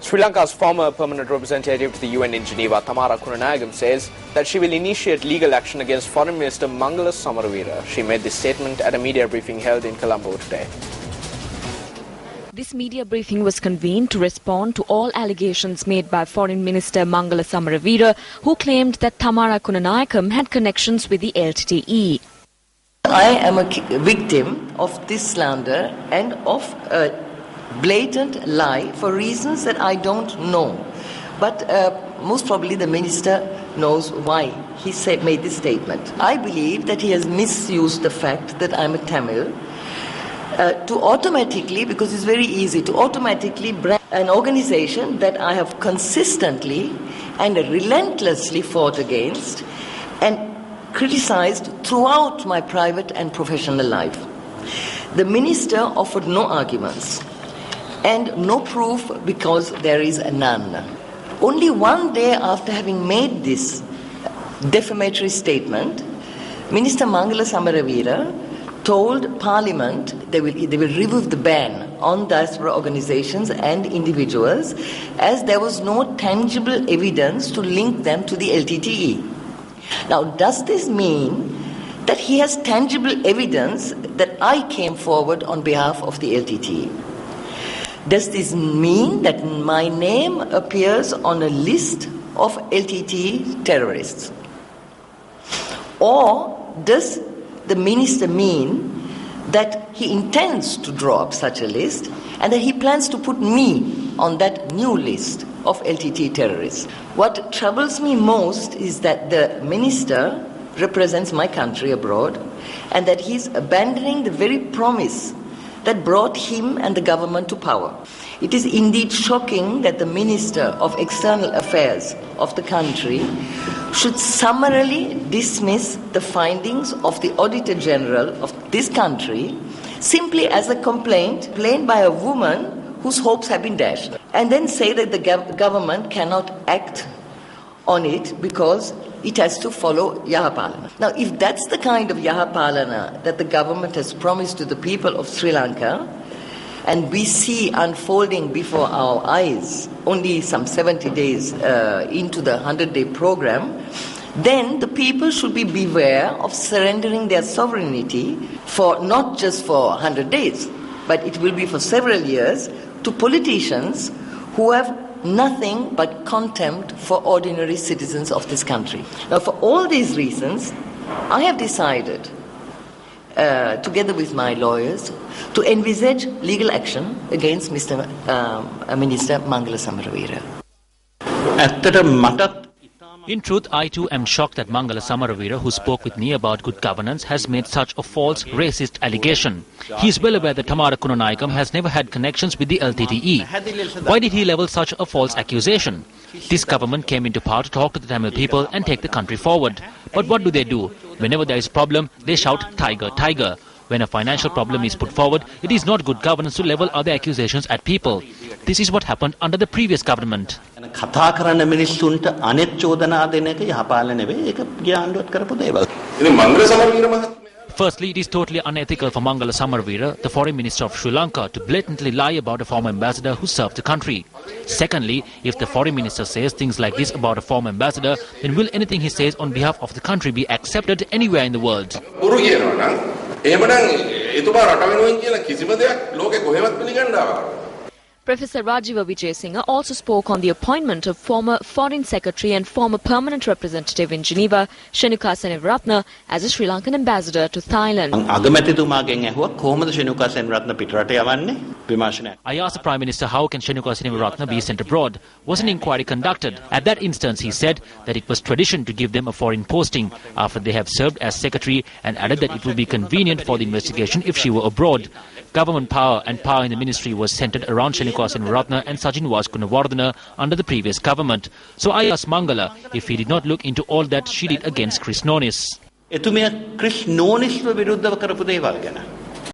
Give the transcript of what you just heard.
Sri Lanka's former permanent representative to the UN in Geneva, Thamara Kunanayagam, says that she will initiate legal action against Foreign Minister Mangala Samaravira. She made this statement at a media briefing held in Colombo today. This media briefing was convened to respond to all allegations made by Foreign Minister Mangala Samaravira, who claimed that Thamara Kunanayagam had connections with the LTTE. I am a victim of this slander and of a blatant lie for reasons that I don't know. But most probably the minister knows why he made this statement. I believe that he has misused the fact that I'm a Tamil to automatically, because it's very easy, to automatically brand an organization that I have consistently and relentlessly fought against and criticized throughout my private and professional life. The minister offered no arguments and no proof because there is none. Only one day after having made this defamatory statement, Minister Mangala Samaravira told Parliament they will remove the ban on diaspora organizations and individuals as there was no tangible evidence to link them to the LTTE. Now, does this mean that he has tangible evidence that I came forward on behalf of the LTTE? Does this mean that my name appears on a list of LTTE terrorists? Or does the minister mean that he intends to draw up such a list and that he plans to put me on that new list of LTTE terrorists? What troubles me most is that the minister represents my country abroad and that he's abandoning the very promise that brought him and the government to power. It is indeed shocking that the Minister of External Affairs of the country should summarily dismiss the findings of the Auditor General of this country simply as a complaint by a woman whose hopes have been dashed, and then say that the government cannot act on it because it has to follow Yahapalana. Now, if that's the kind of Yahapalana that the government has promised to the people of Sri Lanka, and we see unfolding before our eyes only some 70 days into the 100-day program, then the people should be beware of surrendering their sovereignty for not just for 100 days, but it will be for several years to politicians who have nothing but contempt for ordinary citizens of this country. Now, for all these reasons, I have decided, together with my lawyers, to envisage legal action against Minister Mangala Samaravira. In truth, I too am shocked that Mangala Samaravira, who spoke with me about good governance, has made such a false, racist allegation. He is well aware that Thamara Kunanayagam has never had connections with the LTTE. Why did he level such a false accusation? This government came into power to talk to the Tamil people and take the country forward. But what do? Whenever there is a problem, they shout, "Tiger, tiger." When a financial problem is put forward, it is not good governance to level other accusations at people. This is what happened under the previous government. Firstly, it is totally unethical for Mangala Samaravira, the Foreign Minister of Sri Lanka, to blatantly lie about a former ambassador who served the country. Secondly, if the Foreign Minister says things like this about a former ambassador, then will anything he says on behalf of the country be accepted anywhere in the world? Professor Rajiva Vijayasinghe also spoke on the appointment of former Foreign Secretary and former Permanent Representative in Geneva, Shenuka Seneviratne, as a Sri Lankan ambassador to Thailand. I asked the Prime Minister how can Shenuka Seneviratne be sent abroad. Was an inquiry conducted? At that instance, he said that it was tradition to give them a foreign posting after they have served as secretary, and added that it would be convenient for the investigation if she were abroad. Government power and power in the ministry was centered around Shenuka Seneviratne and Sajin Vaskunawardena under the previous government. So I asked Mangala if he did not look into all that she did against Chris Nonis.